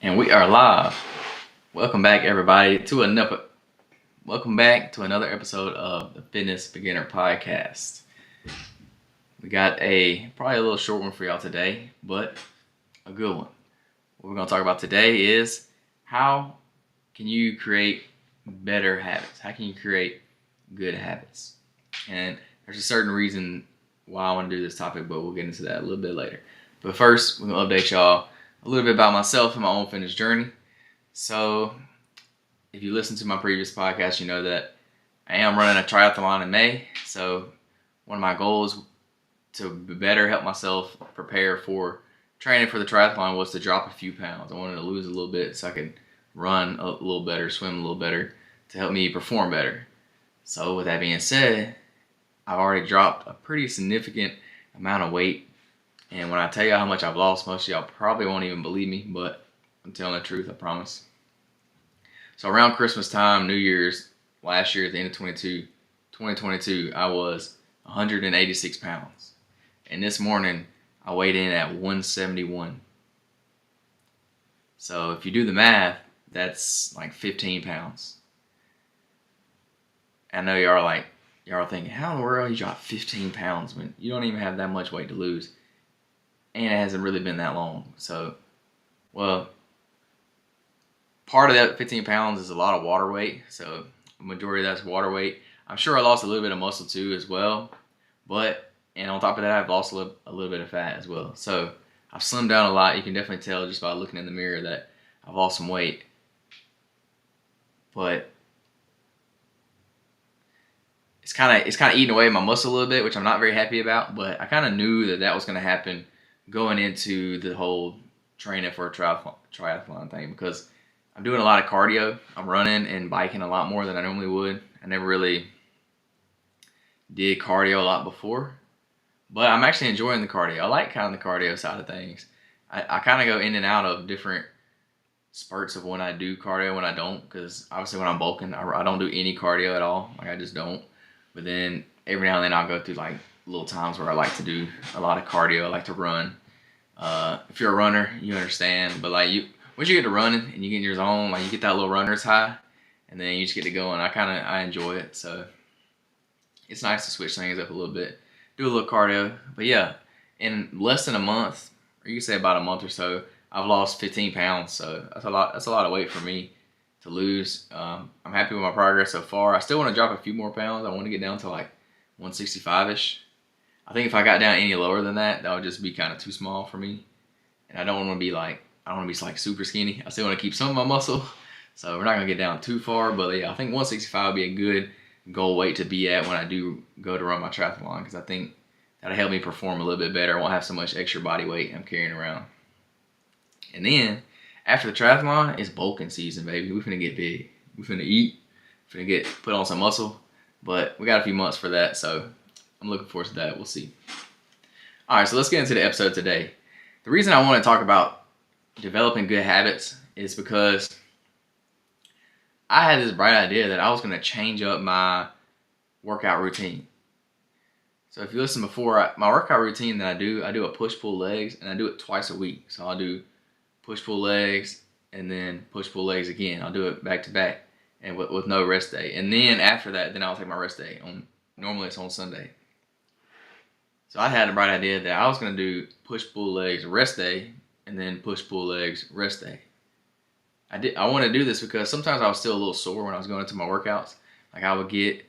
And we are live. Welcome back, everybody, to another. Welcome back to another episode of the Fitness Beginner Podcast. We got probably a little short one for y'all today, but a good one. What we're going to talk about today is how can you create better habits? How can you create good habits? And there's a certain reason why I want to do this topic, but we'll get into that a little bit later. But first, we're going to update y'all a little bit about myself and my own fitness journey. So, if you listen to my previous podcast, you know that I am running a triathlon in May. So, one of my goals to better help myself prepare for training for the triathlon was to drop a few pounds. I wanted to lose a little bit so I could run a little better, swim a little better to help me perform better. So, with that being said, I've already dropped a pretty significant amount of weight. And when I tell you how much I've lost, most of y'all probably won't even believe me, but I'm telling the truth, I promise. So around Christmas time, New Year's, last year at the end of 2022, I was 186 pounds. And this morning, I weighed in at 171. So if you do the math, that's like 15 pounds. I know y'all are thinking, how in the world you dropped 15 pounds when you don't even have that much weight to lose? And it hasn't really been that long. So, well, part of that 15 pounds is a lot of water weight. So, the majority of that's water weight. I'm sure I lost a little bit of muscle too as well. And on top of that, I've lost a little bit of fat as well. So, I've slimmed down a lot. You can definitely tell just by looking in the mirror that I've lost some weight. But it's kind of eating away my muscle a little bit, which I'm not very happy about. But I kind of knew that was going to happen going into the whole training for a triathlon thing, because I'm doing a lot of cardio. I'm running and biking a lot more than I normally would. I never really did cardio a lot before, but I'm actually enjoying the cardio. I like kind of the cardio side of things. I kind of go in and out of different spurts of when I do cardio and when I don't, because obviously when I'm bulking, I don't do any cardio at all. Like, I just don't. But then every now and then I'll go through like little times where I like to do a lot of cardio. I like to run. If you're a runner, you understand. But like once you get to running and you get in your zone, like you get that little runner's high, and then you just get to going. I enjoy it. So it's nice to switch things up a little bit, do a little cardio. But yeah, in less than a month, or you can say about a month or so, I've lost 15 pounds. So that's a lot. That's a lot of weight for me to lose. I'm happy with my progress so far. I still want to drop a few more pounds. I want to get down to like 165-ish. I think if I got down any lower than that, that would just be kind of too small for me. And I don't want to be like super skinny. I still want to keep some of my muscle. So we're not going to get down too far. But yeah, I think 165 would be a good goal weight to be at when I do go to run my triathlon, because I think that'll help me perform a little bit better. I won't have so much extra body weight I'm carrying around. And then after the triathlon, it's bulking season, baby. We finna get big. We finna eat. Finna put on some muscle. But we got a few months for that, so I'm looking forward to that. We'll see. All right, so let's get into the episode today. The reason I want to talk about developing good habits is because I had this bright idea that I was going to change up my workout routine. So if you listen before, my workout routine that I do a push-pull legs, and I do it twice a week. So I'll do push-pull legs and then push-pull legs again. I'll do it back-to-back and with no rest day. And then after that, then I'll take my rest day. Normally it's on Sunday. So I had a bright idea that I was going to do push-pull legs rest day and then push-pull legs rest day. I want to do this because sometimes I was still a little sore when I was going into my workouts. Like, I would get,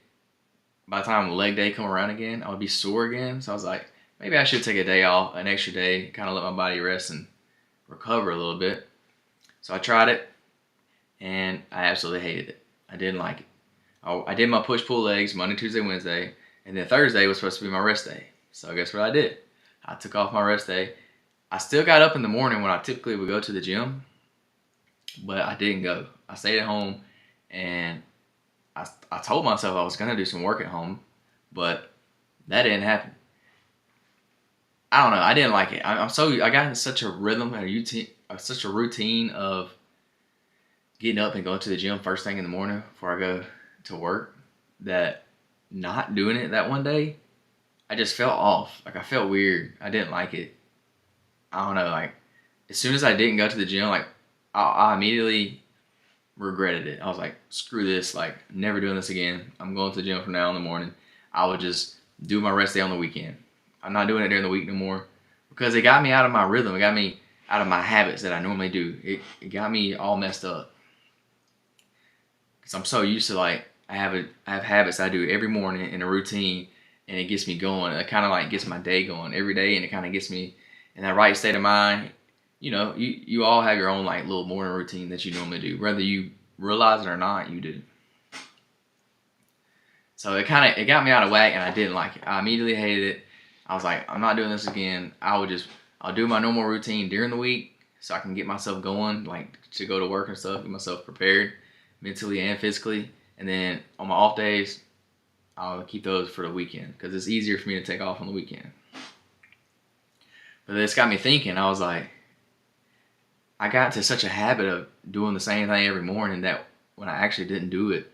by the time leg day come around again, I would be sore again. So I was like, maybe I should take a day off, an extra day, kind of let my body rest and recover a little bit. So I tried it, and I absolutely hated it. I didn't like it. I did my push-pull legs Monday, Tuesday, Wednesday, and then Thursday was supposed to be my rest day. So guess what I did? I took off my rest day. I still got up in the morning when I typically would go to the gym, but I didn't go. I stayed at home, and I told myself I was going to do some work at home, but that didn't happen. I don't know. I didn't like it. I got in such a rhythm and such a routine of getting up and going to the gym first thing in the morning before I go to work, that not doing it that one day, I just felt off. Like, I felt weird. I didn't like it. I don't know. Like, as soon as I didn't go to the gym, like I immediately regretted it. I was like, screw this, like never doing this again. I'm going to the gym from now in the morning. I would just do my rest day on the weekend. I'm not doing it during the week no more because it got me out of my rhythm. It got me out of my habits that I normally do. It got me all messed up because I'm so used to like I have habits I do every morning in a routine, and it gets me going. It kind of like gets my day going every day, and it kind of gets me in that right state of mind. You know, you all have your own like little morning routine that you normally do, whether you realize it or not. You do. So it got me out of whack, and I didn't like it. I immediately hated it. I was like, I'm not doing this again. I'll do my normal routine during the week so I can get myself going, like to go to work and stuff, get myself prepared mentally and physically. And then on my off days, I'll keep those for the weekend because it's easier for me to take off on the weekend. But this got me thinking. I was like, I got to such a habit of doing the same thing every morning that when I actually didn't do it,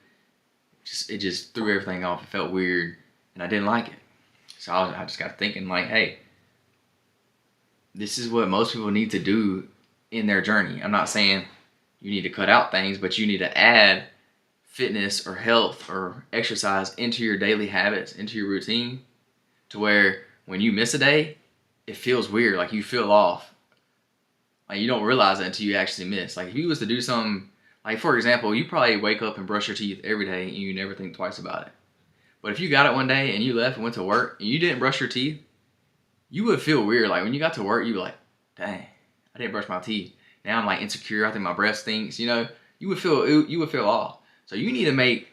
it just threw everything off. It felt weird, and I didn't like it. So I just got thinking like, hey, this is what most people need to do in their journey. I'm not saying you need to cut out things, but you need to add fitness or health or exercise into your daily habits, into your routine, to where when you miss a day, it feels weird, like you feel off. Like you don't realize it until you actually miss. Like if you was to do something, like for example, you probably wake up and brush your teeth every day and you never think twice about it. But if you got it one day and you left and went to work and you didn't brush your teeth, you would feel weird. Like when you got to work, you were like, dang, I didn't brush my teeth. Now I'm like insecure. I think my breath stinks. You know, you would feel off. So you need to make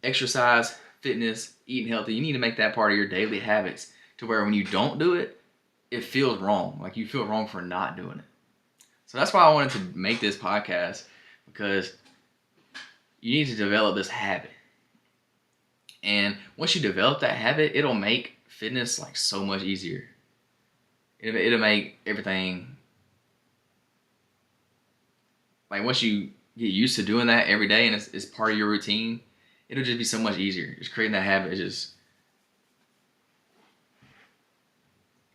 exercise, fitness, eating healthy. You need to make that part of your daily habits to where when you don't do it, it feels wrong. Like you feel wrong for not doing it. So that's why I wanted to make this podcast, because you need to develop this habit. And once you develop that habit, it'll make fitness like so much easier. It'll make everything, like once you get used to doing that every day and it's part of your routine, it'll just be so much easier. Just creating that habit is just,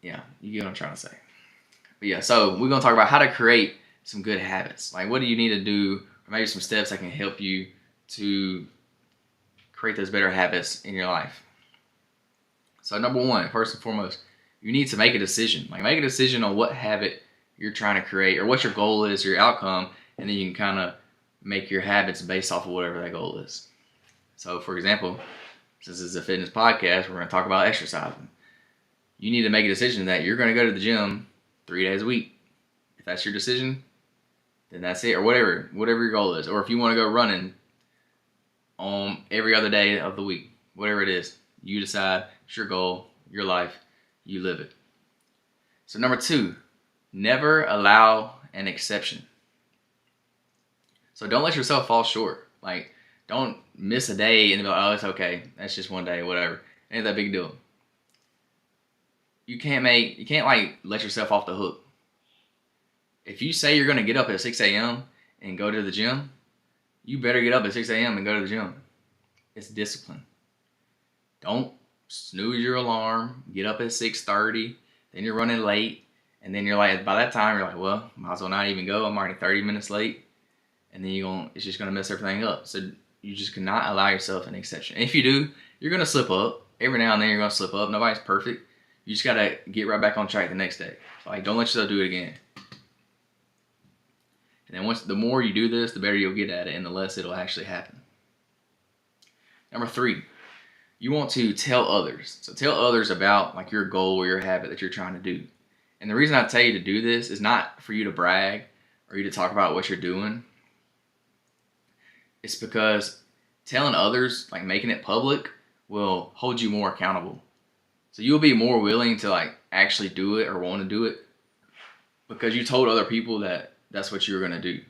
yeah, you get what I'm trying to say. But yeah, so we're going to talk about how to create some good habits. Like what do you need to do, or maybe some steps that can help you to create those better habits in your life. So number one, first and foremost, you need to make a decision. Like make a decision on what habit you're trying to create or what your goal is, your outcome, and then you can kind of make your habits based off of whatever that goal is. So for example, since this is a fitness podcast, we're going to talk about exercising. You need to make a decision that you're going to go to the gym 3 days a week. If that's your decision, then that's it, or whatever your goal is. Or if you want to go running on every other day of the week, whatever it is, you decide. It's your goal, your life, you live it. So number two, never allow an exception. So don't let yourself fall short. Like don't miss a day and be like, oh, it's okay, that's just one day, whatever. Ain't that big deal. You can't like let yourself off the hook. If you say you're gonna get up at 6 a.m. and go to the gym, you better get up at 6 a.m. and go to the gym. It's discipline. Don't snooze your alarm. Get up at 6:30. Then you're running late, and then you're like, by that time you're like, well, might as well not even go. I'm already 30 minutes late, and then it's just gonna mess everything up. So you just cannot allow yourself an exception. And if you do, you're gonna slip up. Every now and then you're gonna slip up. Nobody's perfect. You just gotta get right back on track the next day. Like don't let yourself do it again. And then the more you do this, the better you'll get at it, and the less it'll actually happen. Number three, you want to tell others. So tell others about like your goal or your habit that you're trying to do. And the reason I tell you to do this is not for you to brag or you to talk about what you're doing. It's because telling others, like making it public, will hold you more accountable. So you'll be more willing to like actually do it or want to do it because you told other people that that's what you're going to do.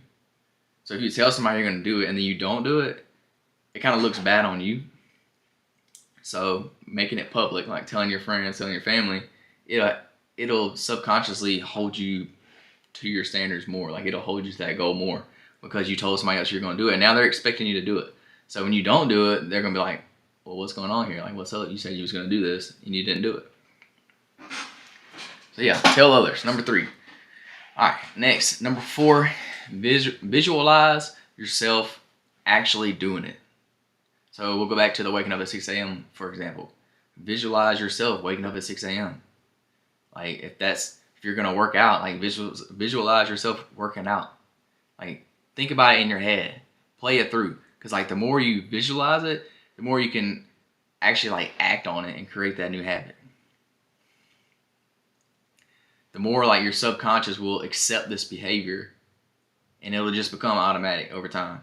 So if you tell somebody you're going to do it and then you don't do it, it kind of looks bad on you. So making it public, like telling your friends, telling your family, it'll subconsciously hold you to your standards more. Like it'll hold you to that goal more because you told somebody else you're going to do it. And now they're expecting you to do it. So when you don't do it, they're going to be like, well, what's going on here? Like, what's up? You said you was going to do this and you didn't do it. So yeah, tell others. Number three. All right, next, number four, visualize yourself actually doing it. So we'll go back to the waking up at 6 a.m. for example. Visualize yourself waking up at 6 a.m. Like if you're gonna work out, like visualize yourself working out. Like think about it in your head, play it through, because like the more you visualize it, the more you can actually like act on it and create that new habit. The more like your subconscious will accept this behavior, and it'll just become automatic over time.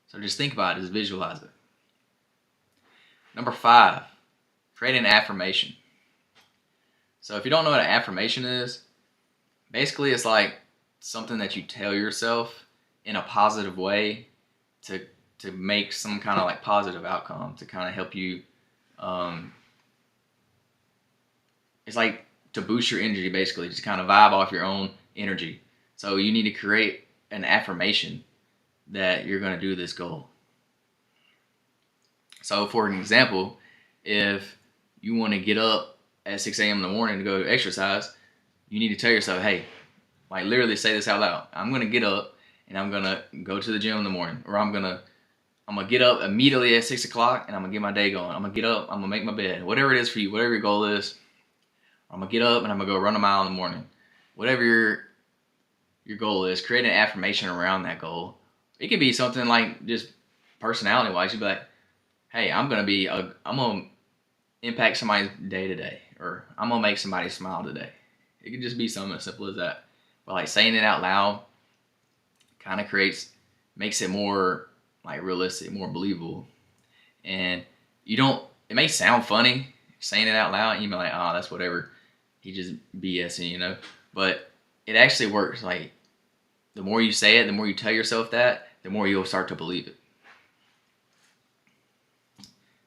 So just think about it, just visualize it. Number 5, create an affirmation. So if you don't know what an affirmation is, basically it's like something that you tell yourself in a positive way to make some kind of like positive outcome, to kind of help you. It's like to boost your energy, basically, just kind of vibe off your own energy. So you need to create an affirmation that you're going to do this goal. So for an example, if you want to get up at 6 a.m. in the morning to go exercise, you need to tell yourself, hey, like literally say this out loud. I'm going to get up and I'm going to go to the gym in the morning, or I'm going to get up immediately at 6 o'clock and I'm going to get my day going. I'm going to get up, I'm going to make my bed. Whatever it is for you, whatever your goal is, I'm going to get up and I'm going to go run a mile in the morning. Whatever your goal is, create an affirmation around that goal. It could be something like just personality wise. You'd be like, hey, I'm going to impact somebody's day today, or I'm going to make somebody smile today. It could just be something as simple as that. But like saying it out loud kind of makes it more like realistic, more believable. And it may sound funny saying it out loud, and you be like, oh, that's whatever. He just BSing, But it actually works. Like the more you say it, the more you tell yourself that, the more you'll start to believe it.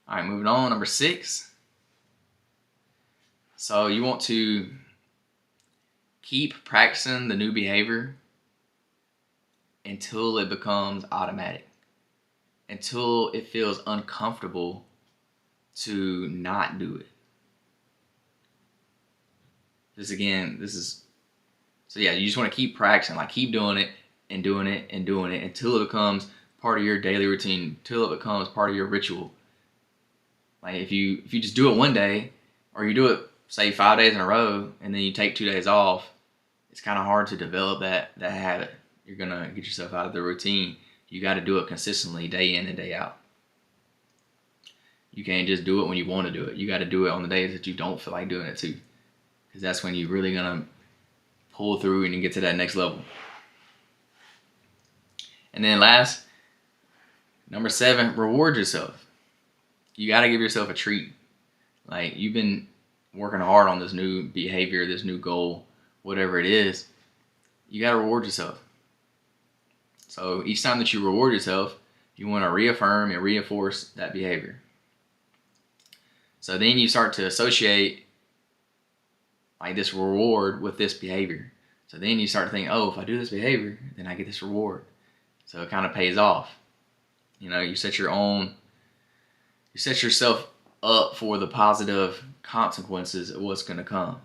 All right, moving on. Number 6. So you want to keep practicing the new behavior until it becomes automatic, until it feels uncomfortable to not do it. So yeah, you just want to keep practicing, like keep doing it and doing it and doing it until it becomes part of your daily routine, until it becomes part of your ritual. Like if you just do it one day, or you do it say 5 days in a row and then you take 2 days off, it's kind of hard to develop that habit. You're gonna get yourself out of the routine. You got to do it consistently, day in and day out. You can't just do it when you want to do it. You got to do it on the days that you don't feel like doing it too, because that's when you're really gonna pull through and you get to that next level. And then last, number 7, reward yourself. You got to give yourself a treat. Like you've been working hard on this new behavior, this new goal, whatever it is, you got to reward yourself. So each time that you reward yourself, you want to reaffirm and reinforce that behavior. So then you start to associate like this reward with this behavior. So then you start to think, oh, if I do this behavior, then I get this reward. So it kind of pays off. You set yourself up for the positive consequences of what's going to come.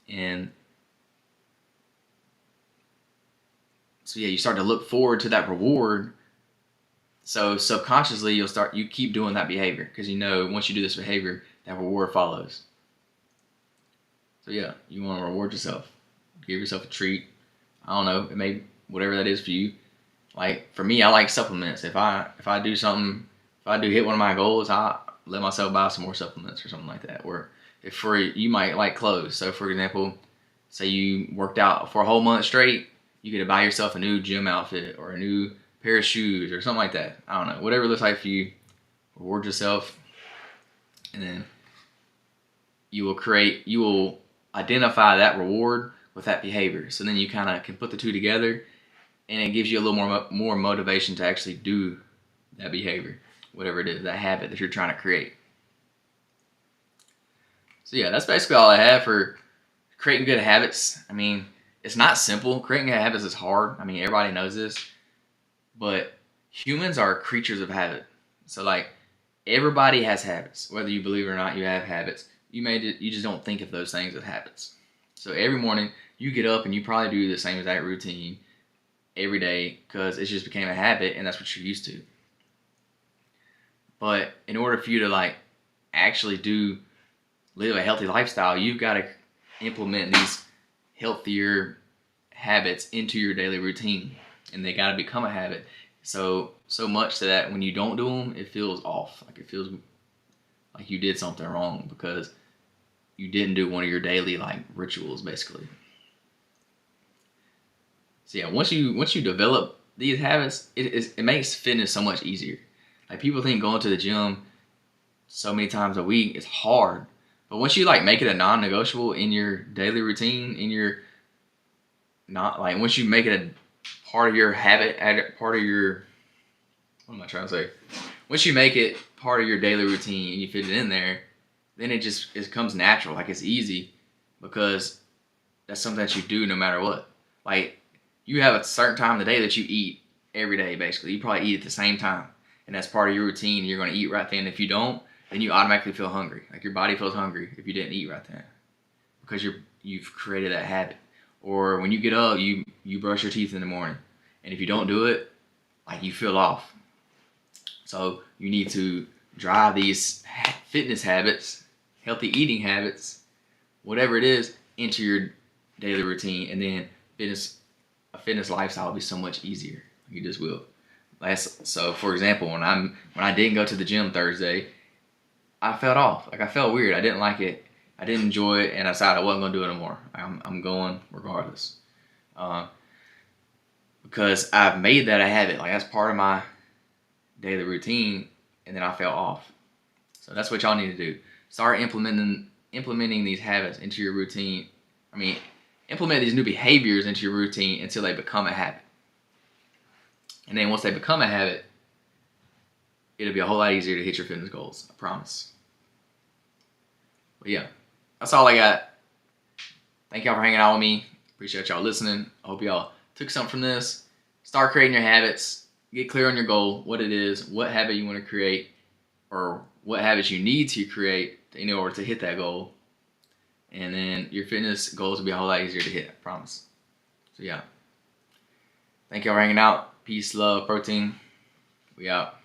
And so yeah, you start to look forward to that reward. So subconsciously you keep doing that behavior, because once you do this behavior, that reward follows. So yeah, you want to reward yourself. Give yourself a treat. I don't know, it may whatever that is for you. Like for me, I like supplements. If I do hit one of my goals, I let myself buy some more supplements or something like that. Or you might like clothes. So for example, say you worked out for a whole month straight, you get to buy yourself a new gym outfit or a new pair of shoes or something like that. I don't know, whatever it looks like for you. Reward yourself, and then you will identify that reward with that behavior. So then you kind of can put the two together, and it gives you a little more motivation to actually do that behavior, whatever it is, that habit that you're trying to create. So yeah, that's basically all I have for creating good habits. I mean, it's not simple. Creating good habits is hard. I mean, everybody knows this, but humans are creatures of habit. So like everybody has habits, whether you believe it or not. You have habits. You just don't think of those things as habits. So every morning you get up and you probably do the same exact routine every day because it just became a habit and that's what you're used to. But in order for you to like actually live a healthy lifestyle, you've got to implement these healthier habits into your daily routine, and they got to become a habit. So much that when you don't do them, it feels off. Like it feels like you did something wrong because you didn't do one of your daily like rituals, basically. So yeah, once you develop these habits, it makes fitness so much easier. Like people think going to the gym so many times a week is hard, but once you like make it a non-negotiable in your daily routine, in your not like once you make it a part of your habit, part of your what am I trying to say? Once you make it part of your daily routine and you fit it in there, then it comes natural. Like it's easy because that's something that you do no matter what. Like you have a certain time of the day that you eat every day. Basically, you probably eat at the same time, and that's part of your routine. You're going to eat right then. If you don't, then you automatically feel hungry. Like your body feels hungry if you didn't eat right then because you've created that habit. Or when you get up, you brush your teeth in the morning, and if you don't do it, like you feel off. So you need to drive these fitness habits, healthy eating habits, whatever it is, into your daily routine, and then a fitness lifestyle will be so much easier. You just will. So for example, when I didn't go to the gym Thursday, I felt off. Like I felt weird. I didn't like it. I didn't enjoy it, and I decided I wasn't gonna do it anymore. I'm going regardless, uh, because I've made that a habit. Like that's part of my daily routine, and then I fell off. So that's what y'all need to do. Start implementing these habits into your routine. I mean, implement these new behaviors into your routine until they become a habit. And then once they become a habit, it'll be a whole lot easier to hit your fitness goals. I promise. But yeah, that's all I got. Thank y'all for hanging out with me. Appreciate y'all listening. I hope y'all took something from this. Start creating your habits. Get clear on your goal, what it is, what habit you want to create, or what habits you need to create in order to hit that goal. And then your fitness goals will be a whole lot easier to hit, I promise. So yeah. Thank y'all for hanging out. Peace, love, protein. We out.